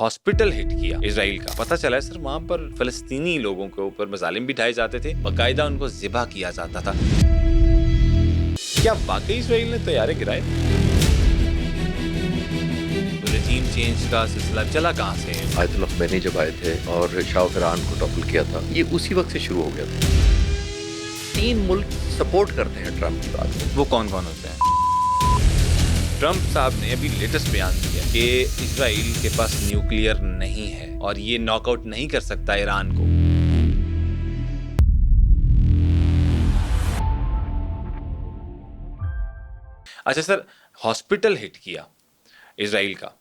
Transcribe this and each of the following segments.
Hospital hit किया Israel का। पता चला है सर वहां पर फलस्तीनी लोगों के ऊपर मजालिम भी ढाए जाते थे, बाकायदा उनको ज़िबा किया जाता था। क्या वाकई इजराइल ने तैयारे गिराए? रेजीम चेंज का सिलसिला चला कहां से? आयतुल्लाह ख़मैनी जब आए थे और शाह ईरान को टॉपल किया था, ये उसी वक्त से शुरू हो गया था। 3 मुल्क सपोर्ट करते हैं ट्रम्प की बात। वो कौन कौन होते हैं? ट्रम्प साहब ने अभी लेटेस्ट बयान दिया कि इजराइल के पास न्यूक्लियर नहीं है और ये नॉकआउट नहीं कर सकता ईरान को। अच्छा सर, हॉस्पिटल हिट किया इजराइल का,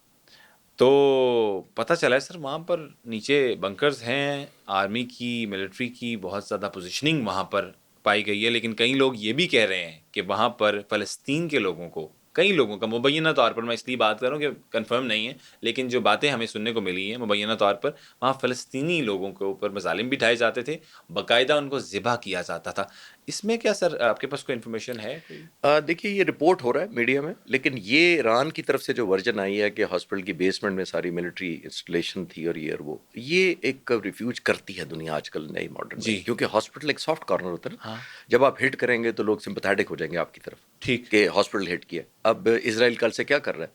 तो पता चला है सर वहाँ पर नीचे बंकर्स हैं आर्मी की, मिलिट्री की, बहुत ज़्यादा पोजीशनिंग वहाँ पर पाई गई है। लेकिन कई लोग ये भी कह रहे हैं कि वहाँ पर फ़लस्तीन के लोगों को, कई लोगों का, मुबैना तौर पर मैं इसलिए बात कर रहा हूँ कि कंफर्म नहीं है, लेकिन जो बातें हमें सुनने को मिली हैं मुबैना तौर पर, वहाँ फ़लस्तीनी लोगों के ऊपर मजालिम भी ढाए जाते थे, बाकायदा उनको ज़िबा किया जाता था। इसमें क्या सर आपके पास कोई इन्फॉर्मेशन है? देखिए, ये रिपोर्ट हो रहा है मीडिया में, लेकिन ये ईरान की तरफ से जो वर्जन आई है कि हॉस्पिटल की बेसमेंट में सारी मिलिट्री इंस्टॉलेशन थी और ये और वो, ये एक रिफ्यूज करती है दुनिया आजकल नई मॉडर्न जी। में, क्योंकि हॉस्पिटल एक सॉफ्ट कॉर्नर होता है ना। हाँ। जब आप हिट करेंगे तो लोग सिंपैथेटिक हो जाएंगे आपकी तरफ, ठीक। कि हॉस्पिटल हिट किया। अब इजराइल कल से क्या कर रहा है?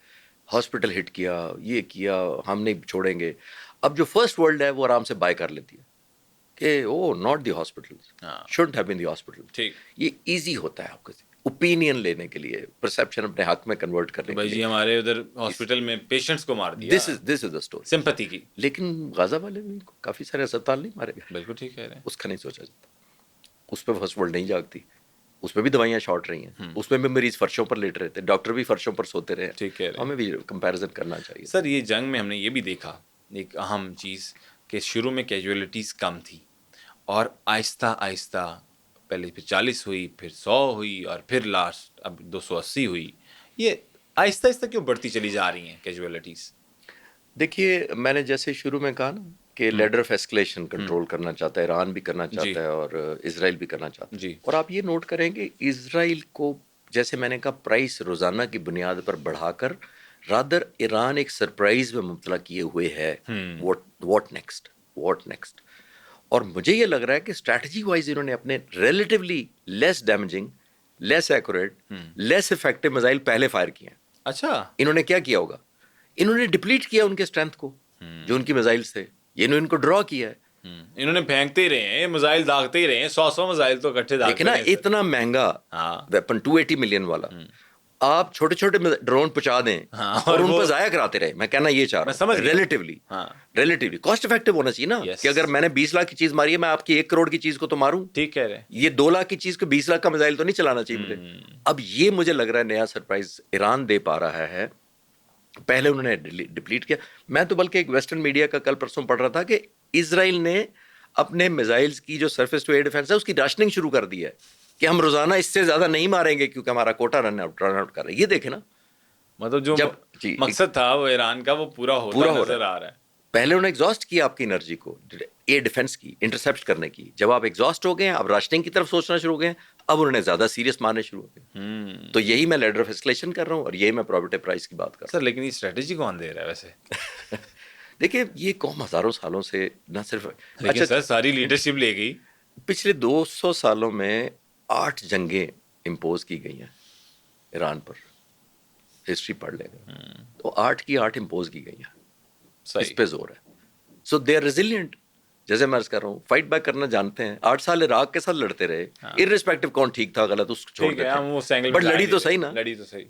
हॉस्पिटल हिट किया, ये किया, हम नहीं छोड़ेंगे। अब जो फर्स्ट वर्ल्ड है वो आराम से बाय कर लेती है कि oh not the hospitals, shouldn't have been the hospital. ठीक। ये इजी होता है आपके ओपिनियन लेने के लिए, परसेप्शन अपने हक में कन्वर्ट करने भाई के जी लिए। हमारे उधर हॉस्पिटल में पेशेंट्स को मार दिया, this is the story, sympathy की। लेकिन गाजा वाले में काफी सारे अस्पताल नहीं मारे गए। बिल्कुल ठीक कह रहे हैं। उसका नहीं सोचा जाता, उस पर फर्स्ट वर्ल्ड नहीं जागती, उसमें भी दवाइयां शॉर्ट रही हैं, उसमें भी मरीज फर्शों पर लेट रहे थे, डॉक्टर भी फर्शों पर सोते रहे। ठीक कह रहे हैं। हमें भी कंपैरिजन करना चाहिए। सर ये जंग में हमने ये भी देखा एक अहम चीज़ कि शुरू में कैजुअलिटीज़ कम थी और आहिस्ता आहिस्ता पहले फिर 40 हुई, फिर 100 हुई और फिर लास्ट अब 280 हुई। ये आहिस्ता आहिस्ता क्यों बढ़ती चली जा रही हैं कैजुअलिटीज़? देखिए, मैंने जैसे शुरू में कहा ना कि लेडर ऑफ एस्केलेशन कंट्रोल करना चाहता है, ईरान भी करना चाहता है और इजराइल भी करना चाहता है। जी। और आप ये नोट करेंगे, इजराइल को जैसे मैंने कहा प्राइस रोजाना की बुनियाद पर बढ़ाकर रादर ईरान एक सरप्राइज में मुब्तला किए हुए है। What next. और मुझे ये लग रहा है कि स्ट्रैटेजी वाइज इन्होंने अपने relatively less damaging, less accurate, less effective missile पहले फायर किए हैं। अच्छा, इन्होंने क्या किया होगा? इन्होंने डिप्लीट किया उनके स्ट्रेंथ को, जो उनकी मिसाइल्स थे, ये इनको ड्रॉ किया है। इन्होंने फेंकते ही रहे हैं, मिसाइल दागते ही रहे हैं, 100 मिसाइल तो इकट्ठे दागते देखना, रहे हैं सर। इतना महंगा हाँ। वेपन 280 मिलियन वाला, आप छोटे छोटे ड्रोन पहुंचा दें हाँ, और उन वो- पर जाया कराते रहे। मैं कहना ये चाह मैं रहा समझ हूँ, गया। रिलेटिवली कॉस्ट इफेक्टिव होना चाहिए ना। Yes. कि अगर मैंने 20 लाख की चीज मारी है, मैं आपकी 1 करोड़ की चीज को तो मारूं। ठीक कह रहे हैं। ये 2 लाख की चीज को 20 लाख का मिसाइल तो नहीं चलाना चाहिए मुझे। अब ये मुझे लग रहा है नया सरप्राइज ईरान दे पा रहा है। पहले उन्होंने डिप्लीट किया। मैं तो बल्कि एक वेस्टर्न मीडिया का कल परसों पढ़ रहा था कि इजराइल ने अपने मिसाइल्स की जो सरफेस टू एयर डिफेंस है उसकी राशनिंग शुरू कर दी है कि हम रोजाना इससे ज्यादा नहीं मारेंगे क्योंकि हमारा कोटा रन आउट कर रहा है। ये देखे ना, मतलब जो मकसद था वो ईरान का वो पूरा होता नजर आ रहा है। पहले उन्होंने एग्जॉस्ट किया आपकी एनर्जी को एयर डिफेंस की, इंटरसेप्ट करने की। जब आप एग्जॉस्ट हो गए, अब राशनिंग की तरफ सोचना शुरू हो गए, अब उन्होंने ज्यादा सीरियस मारने शुरू हो गए। तो यही मैं लेडर ऑफ एस्केलेशन कर रहा हूँ और यही मैं प्रोबेटिव प्राइस की बात कर रहा सर लेकिन ये स्ट्रेटेजी कौन दे रहा है वैसे? हूँ। देखिए, ये कौम हजारों सालों से न सिर्फ, लेकिन सर सारी लीडरशिप ले गई। पिछले 200 सालों में 8 जंगें इम्पोज की गई हैं ईरान पर। हिस्ट्री पढ़ लेगा तो 8 की 8 इम्पोज की गई हैं। इस पे जोर है। सो दे आर रेजिलिएंट। जैसे मैं अर्ज कर रहा हूँ, फाइट बैक करना जानते हैं। 8 साल इराक के साथ लड़ते रहे, इररिस्पेक्टिव कौन ठीक था गलत उसको छोड़ देते, बट लड़ी तो सही ना।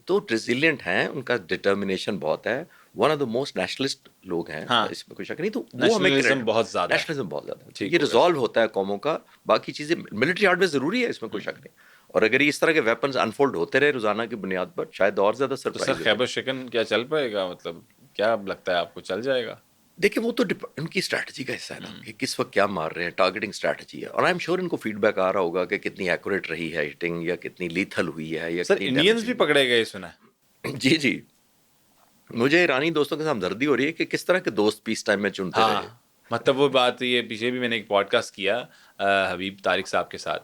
तो रेजिलिएंट हैं, उनका डिटर्मिनेशन बहुत है। One of the most nationalist लोग हैं। हाँ। इसमें कोई शक नहीं। तो वो नेशनलिज्म बहुत ज्यादा है। ये रिजॉल्व होता है कौमों का। बाकी चीजें, मिलिट्री हार्डवेयर जरूरी है, इसमें कोई शक नहीं। और अगर इस तरह के वेपन्स अनफोल्ड होते रहे रोजाना की बुनियाद पर, शायद और ज्यादा सरप्राइज। तो सर खैबर शिकन क्या चल पाएगा? मतलब क्या लगता है आपको, चल जाएगा? देखिए, वो तो उनकी स्ट्रैटेजी का हिस्सा है ना कि किस वक्त क्या मार रहे हैं। टारगेटिंग स्ट्रैटेजी है और आई एम श्योर इनको फीडबैक आ रहा होगा कि कितनी एक्यूरेट रही है हिटिंग, या कितनी लीथल हुई है, या सर इंडियंस भी पकड़े गए सुना है। जी। मुझे ईरानी दोस्तों के साथ हमदर्दी हो रही है कि किस तरह के दोस्त पीस टाइम में चुनते रहे। मतलब वो बात, ये पीछे भी मैंने एक पॉडकास्ट किया हबीब तारिक साहब के साथ,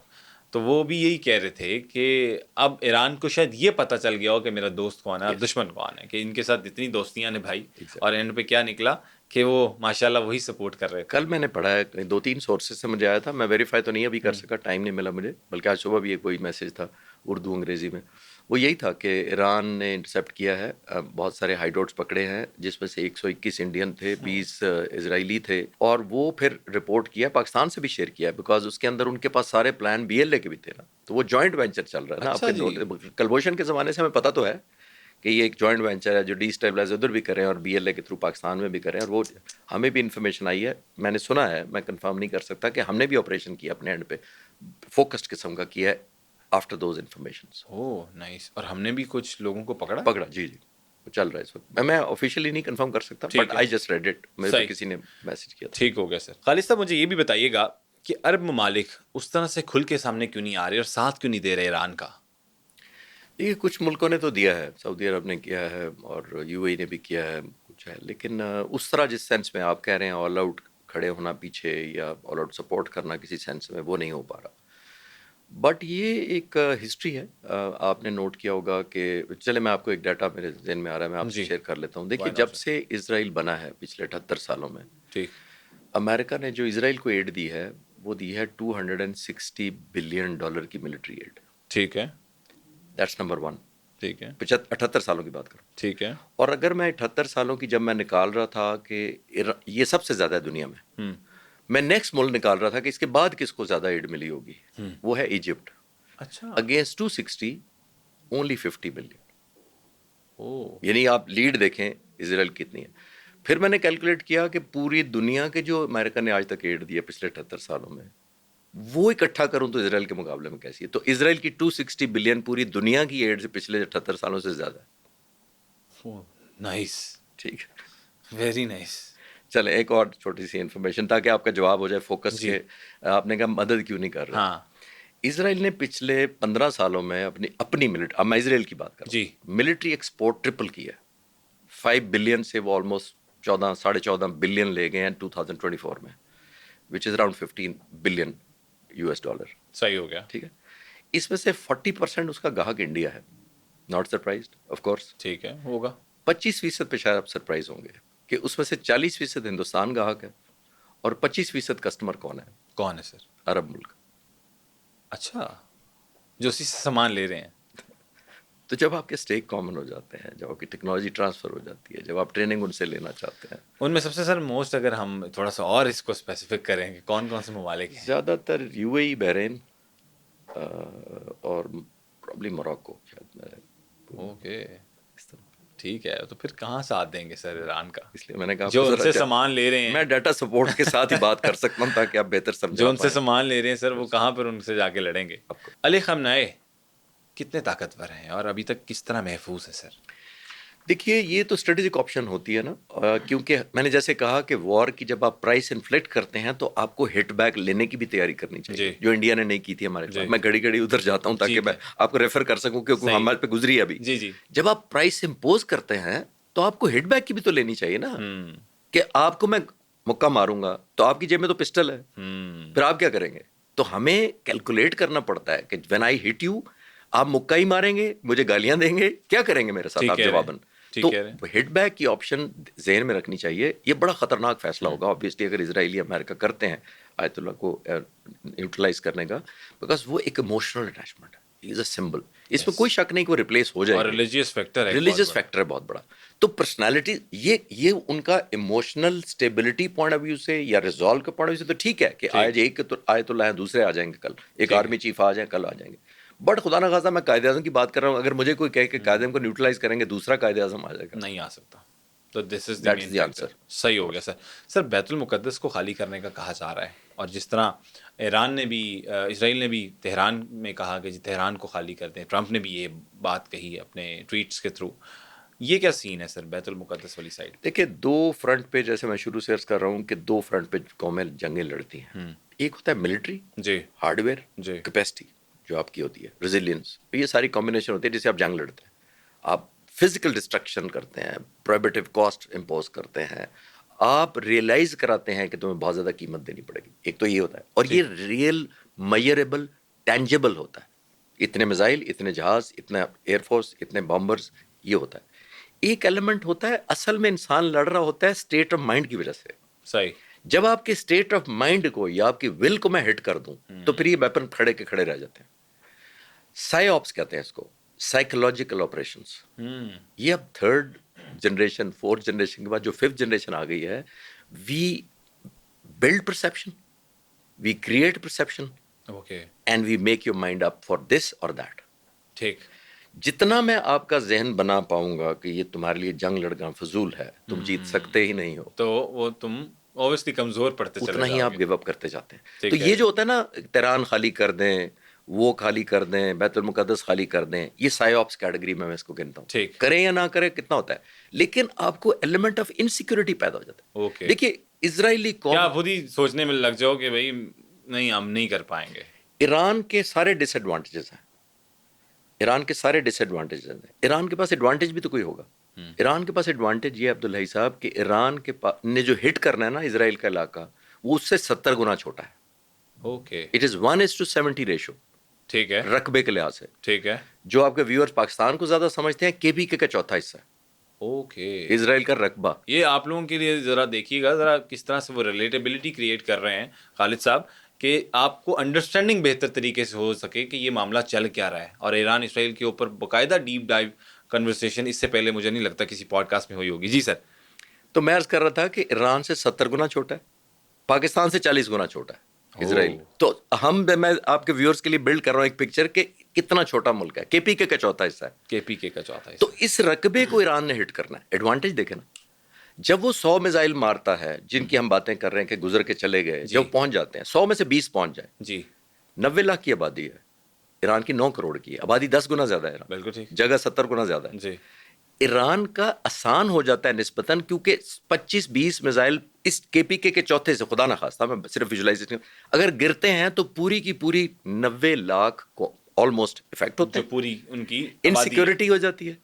तो वो भी यही कह रहे थे कि अब ईरान को शायद ये पता चल गया हो कि मेरा दोस्त कौन है और दुश्मन कौन है, कि इनके साथ इतनी दोस्तियां निभाई और एंड पे क्या निकला कि वो माशाल्लाह वही सपोर्ट कर रहे थे? कल मैंने पढ़ा है, 2-3 सोर्सेज से मुझे आया था, मैं वेरीफाई तो नहीं अभी कर सका, टाइम नहीं मिला मुझे, बल्कि आज सुबह भी एक कोई मैसेज था उर्दू अंग्रेज़ी में, वो यही था कि ईरान ने इंटरसेप्ट किया है, बहुत सारे हाइड्रोट्स पकड़े हैं जिसमें से 121 इंडियन थे, 20 इजरायली थे, और वो फिर रिपोर्ट किया, पाकिस्तान से भी शेयर किया, बिकॉज उसके अंदर उनके पास सारे प्लान BLA के भी थे ना, तो वो जॉइंट वेंचर चल रहा है ना। अच्छा आपके जी। कलभूषण के ज़माने से हमें पता तो है कि ये एक जॉइंट वेंचर है जो डीस्टेबलाइज उधर भी कर रहे हैं और BLA के थ्रू पाकिस्तान में भी कर रहे हैं, और वो हमें भी इन्फॉर्मेशन आई है, मैंने सुना है, मैं कंफर्म नहीं कर सकता, कि हमने भी ऑपरेशन किया अपने एंड पे, फोकस्ड किस्म का किया है after those informations. Oh nice. और हमने भी कुछ लोगों को पकड़ा? पकड़ा, जी जी, वो चल रहा है इस वक्त। मैं ऑफिशियली नहीं कंफर्म कर सकता, बट ठीक है, आई जस्ट रेड इट, मेरे को सही, किसी ने मैसेज किया था। ठीक हो गया सर। खालिद साहब मुझे ये भी बताइएगा कि अरब ममालिक उस तरह से खुल के सामने क्यों नहीं आ रहे और साथ क्यों नहीं दे रहे ईरान का? देखिए, कुछ मुल्कों ने तो दिया है, सऊदी अरब ने किया है और UAE ने भी किया है, कुछ है, लेकिन उस तरह जिस सेंस में आप कह रहे हैं ऑल आउट खड़े होना पीछे या ऑल आउट सपोर्ट करना किसी सेंस में, वो नहीं हो पा रहा। बट ये एक हिस्ट्री है, आपने नोट किया होगा कि, चले मैं आपको एक डाटा मेरे जहन में आ रहा है, मैं आपसे जी, शेयर कर लेता हूँ। देखिए, वाई नॉट जब सर? से इसराइल बना है पिछले 78 सालों में, ठीक, अमेरिका ने जो इसराइल को एड दी है, वो दी है $260 बिलियन की मिलिट्री एड। ठीक है, दैट्स नंबर 1। ठीक है, 78 सालों की बात करूँ, ठीक है। और अगर मैं 78 सालों की जब मैं निकाल रहा था कि ये सबसे ज़्यादा है दुनिया में, मैं नेक्स्ट मुल्क निकाल रहा था कि इसके बाद किसको ज़्यादा एड मिली होगी, वो है इजिप्ट। अच्छा। Against 260, only 50 billion. ओह। यानी आप लीड देखें इसराइल कितनी है। फिर मैंने कैलकुलेट किया कि पूरी दुनिया के जो अमेरिका ने आज तक एड दिया पिछले 78 सालों में, वो इकट्ठा करूं तो इसराइल के मुकाबले में कैसी है। तो इसराइल की 260 बिलियन पूरी दुनिया की एड से पिछले 78 सालों से ज़्यादा है। ओह नाइस, ठीक है, वेरी नाइस। चले एक और छोटी सी इन्फॉर्मेशन ताकि आपका जवाब हो जाए फोकस जी, के। आपने कहा मदद क्यों नहीं कर रहे। हाँ, इसराइल ने पिछले 15 सालों में अपनी मिलिट्री, अब मैं इसराइल की बात कर रहा जी, हूँ, मिलिट्री एक्सपोर्ट ट्रिपल किया है। 5 बिलियन से वो ऑलमोस्ट 14-14.5 बिलियन ले गए हैं 2024 में, which is around 15 billion US dollar. सही हो गया। ठीक है, इसमें से 40% उसका ग्राहक इंडिया है। Not surprised of course. ठीक है, होगा। 25% पे शायद आप सरप्राइज होंगे कि उसमें से 40% हिंदुस्तान ग्राहक है, और 25% कस्टमर कौन है? कौन है सर? अरब मुल्क। अच्छा, जो उसी से सामान ले रहे हैं। तो जब आपके स्टेक कॉमन हो जाते हैं, जब आपकी टेक्नोलॉजी ट्रांसफर हो जाती है, जब आप ट्रेनिंग उनसे लेना चाहते हैं, उनमें सबसे सर मोस्ट, अगर हम थोड़ा सा और इसको स्पेसिफिक करें कि कौन कौन से ममालिक हैं? ज़्यादातर UAE, बहरीन और प्रॉब्ली मोरक्को शायद। मैं ओके, इस तरह, ठीक है। तो फिर कहाँ साथ देंगे सर ईरान का? इसलिए मैंने कहा जो आपको उनसे ज़रा सामान ले रहे हैं, मैं डाटा सपोर्ट के साथ ही बात कर सकता हूँ ताकि आप बेहतर जो समझा उनसे पाएँ सामान ले रहे हैं सर, वो कहाँ पर उनसे जाके लड़ेंगे? आपको। अली खamenei कितने ताकतवर हैं और अभी तक किस तरह महफूज है सर? देखिए, ये तो स्ट्रेटेजिक ऑप्शन होती है ना, क्योंकि मैंने जैसे कहा कि वॉर की जब आप प्राइस इन्फ्लेक्ट करते हैं तो आपको हिट बैक लेने की भी तैयारी करनी चाहिए, जी, जो इंडिया ने नहीं की थी हमारे जी, खिलाफ। मैं घड़ी घड़ी उधर जाता हूँ ताकि ठीक मैं है, आपको रेफर कर सकूँ, क्योंकि सही, हमारे पे गुजरी है अभी। जी, जी, जब आप प्राइस इम्पोज करते हैं तो आपको हिट बैक की भी तो लेनी चाहिए ना, कि आपको मैं मुक्का मारूंगा तो आपकी जेब में तो पिस्टल है, फिर आप क्या करेंगे? तो हमें कैलकुलेट करना पड़ता है कि व्हेन आई हिट यू, आप मुक्का ही मारेंगे, मुझे गालियां देंगे, क्या करेंगे मेरे साथ ठीक आप कह रहे हैं, जवाबन? ठीक तो कह रहे हैं। हिट बैक की ऑप्शन जहन में रखनी चाहिए। ये बड़ा खतरनाक फैसला होगा ऑब्वियसली अगर इजराइली अमेरिका करते हैं आयतुल्ला को न्यूट्रलाइज करने का, बिकॉज वो एक इमोशनल अटैचमेंट है, इज अ सिंबल, इसमें कोई यस, शक नहीं कि वो रिप्लेस हो और जाएंगे। रिलीजियस फैक्टर है एक बहुत रिलीजियस बड़ा। फैक्टर है बहुत बड़ा। तो पर्सनालिटी, ये उनका emotional stability point of view से या रिजॉल्व के पॉइंट ऑफ व्यू से तो ठीक है कि ठीक, आज एक तो आए तो लाए, दूसरे आ जाएंगे कल, एक ठीक है। आर्मी चीफ आ जाए कल आ जाएंगे। बट खुदा ना खासा मैं कायदे आजम की बात कर रहा हूँ, अगर मुझे कोई कहे कि कायदे आजम को न्यूट्रलाइज करेंगे, दूसरा कायदे आजम आ जाएगा। नहीं आ सकता। तो this is the that main is the factor. Answer. सही हो गया सर। सर बैतुल मुकद्दस को खाली करने का कहा जा रहा है, और जिस तरह ईरान ने भी, इसराइल ने भी तेहरान में कहा कि जी तेहरान को खाली कर दें, ट्रंप ने भी ये बात कही है अपने ट्वीट्स के थ्रू। ये क्या सीन है सर बैतुल मुकद्दस वाली साइड? देखिए, दो फ्रंट पे, जैसे मैं शुरू से अर्ज कर रहा हूँ कि दो फ्रंट पे कौमें जंगें लड़ती हैं। एक होता है मिलिट्री, जी, हार्डवेयर, जी, कैपेसिटी जो आपकी होती है, रेजिलियंस, ये सारी कॉम्बिनेशन होती है जिससे आप जंग लड़ते हैं। आप फिजिकल डिस्ट्रक्शन करते हैं, प्रोहिबिटिव कॉस्ट इम्पोज करते हैं, आप रियलाइज कराते हैं कि तुम्हें बहुत ज़्यादा कीमत देनी पड़ेगी। एक तो ये होता है, और ये ठीक, रियल, मेजरेबल, टेंजेबल होता है। इतने मिसाइल, इतने जहाज, इतना एयरफोर्स, इतने बॉम्बर्स, ये होता है। एक एलिमेंट होता है, असल में इंसान लड़ रहा होता है स्टेट ऑफ माइंड की वजह से। सही। जब आपके स्टेट ऑफ माइंड को या आपकी विल को मैं हिट कर दूं तो फिर ये वेपन खड़े के खड़े रह जाते हैं। साइऑप्स कहते हैं इसको, साइकोलॉजिकल ऑपरेशंस। ये अब थर्ड जनरेशन, फोर्थ जनरेशन के बाद जो फिफ्थ जनरेशन आ गई है, we build perception, we create perception, okay. And we make your mind up for this और दैट। ठीक। जितना मैं आपका जहन बना पाऊंगा कि ये तुम्हारे लिए जंग लड़ना फजूल है, तुम जीत सकते ही नहीं हो, तो वो तुम ऑब्वियसली कमजोर पड़ते चले उतना ही आप जाओगे। गिव अप करते जाते हैं। ठीक तो है। ये जो होता है ना, तेहरान खाली कर दें, वो खाली कर दें, बैतुल मुकद्दस खाली कर दें, ये साइऑप्स कैटेगरी में मैं इसको गिनता हूँ। ठीक। करें या ना करें कितना होता है, लेकिन आपको एलिमेंट ऑफ इनसिक्योरिटी पैदा हो जाता है। ओके। देखिए इजरायली क्या कौम, खुद ही सोचने में लग जाओ कि भाई नहीं, हम नहीं कर पाएंगे। ईरान के सारे डिसएडवांटेजेस हैं, ईरान के सारे डिसएडवांटेजेस हैं। ईरान के पास एडवांटेज भी तो कोई होगा। ईरान के पास एडवांटेज ये अब्दुल्लाही साहब कि ईरान के ने जो हिट करना है ना इजराइल का इलाका, वो उससे 70 गुना छोटा है। ओके। इट इज 1:70 रेशो, ठीक है। रकबे के लिहाज से। ठीक है। जो आपके व्यूअर्स पाकिस्तान को ज्यादा समझते हैं, केपीके का चौथा हिस्सा है ओके। इजराइल का रकबा। ये आप लोगों के लिए जरा देखिएगा जरा किस तरह से वो रिलेटेबिलिटी क्रिएट कर रहे हैं खालिद साहब, कि आपको अंडरस्टैंडिंग बेहतर तरीके से हो सके कि ये मामला चल क्या रहा है। और ईरान इसराइल के ऊपर बाकायदा डीप डाइव कन्वर्सेशन इससे पहले मुझे नहीं लगता किसी पॉडकास्ट में हुई होगी। जी सर। तो मैं अर्ज कर रहा था कि ईरान से 70 गुना छोटा है, पाकिस्तान से 40 गुना छोटा है इजराइल। तो मैं आपके व्यूअर्स के लिए बिल्ड कर रहा हूँ एक पिक्चर के कितना छोटा मुल्क है। केपीके का चौथा हिस्सा है, केपीके का चौथा तो हिस्सा। इस रकबे को ईरान ने हिट करना है। एडवांटेज देखे ना, जब वो 100 मिसाइल मारता है, जिनकी हम बातें कर रहे हैं कि गुजर के चले गए, जब पहुंच जाते हैं 100 में से 20 पहुंच जाए, जी। 90 लाख की आबादी है ईरान की, 9 करोड़ की है आबादी, 10 गुना ज्यादा है ईरान, बिल्कुल ठीक। जगह 70 गुना ज्यादा है। जी। ईरान का आसान हो जाता है निस्बतन, क्योंकि 25-20 मिसाइल इस केपीके के चौथे से, खुदा ना खास्ता मैं सिर्फ विजुलाइजेशन, अगर गिरते हैं तो पूरी की पूरी 90 लाख को ऑलमोस्ट इफेक्ट होते जो हैं, पूरी उनकी इनसिक्योरिटी हो जाती है।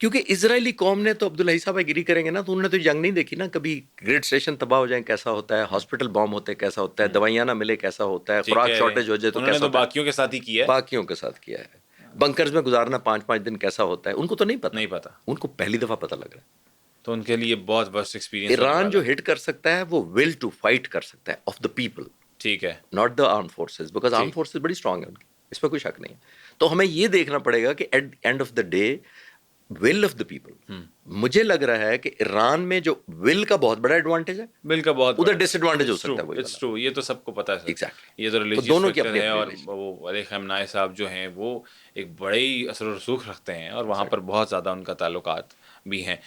क्योंकि इजरायली कौम ने तो, अब्दुल्लाही साहब एग्री करेंगे ना, तो उन्होंने तो जंग नहीं देखी ना कभी। ग्रिड स्टेशन तबाह हो जाए कैसा होता है, हॉस्पिटल बॉम्ब होते हैं कैसा होता है, दवाइयाँ ना मिले कैसा होता है, खुराक शॉर्टेज हो जाए तो उन्होंने कैसा तो होता है, बाकियों के साथ ही किया है। बाकियों के साथ किया है। बंकर्स में गुजारना 5-5 दिन कैसा होता है, उनको तो नहीं पता। नहीं पता। उनको पहली दफा पता लग रहा है। तो उनके लिए बहुत वर्स्ट एक्सपीरियंस। ईरान जो हिट कर सकता है वो विल टू फाइट कर सकता है ऑफ द पीपल, ठीक है, not the arm forces, because arm forces बड़ी स्ट्रांग है उनकी, इस पर कोई शक नहीं है। तो हमें ये देखना पड़ेगा कि at end of the day will of the people. मुझे लग रहा है कि ईरान में जो विल का बहुत बड़ा एडवांटेज है, बिल का बहुत उधर डिसएडवांटेज हो सकता है वही इट्स ट्रू, ये तो सबको पता है सर। Exactly. ये तो तो रिलीजियस दोनों की फैक्टर अपनी है। अपनी और religion। वो अली खamenei साहब जो हैं वो एक बड़े ही असर और रसूख रखते हैं और वहाँ पर बहुत ज़्यादा उनका ताल्लुकात भी हैं।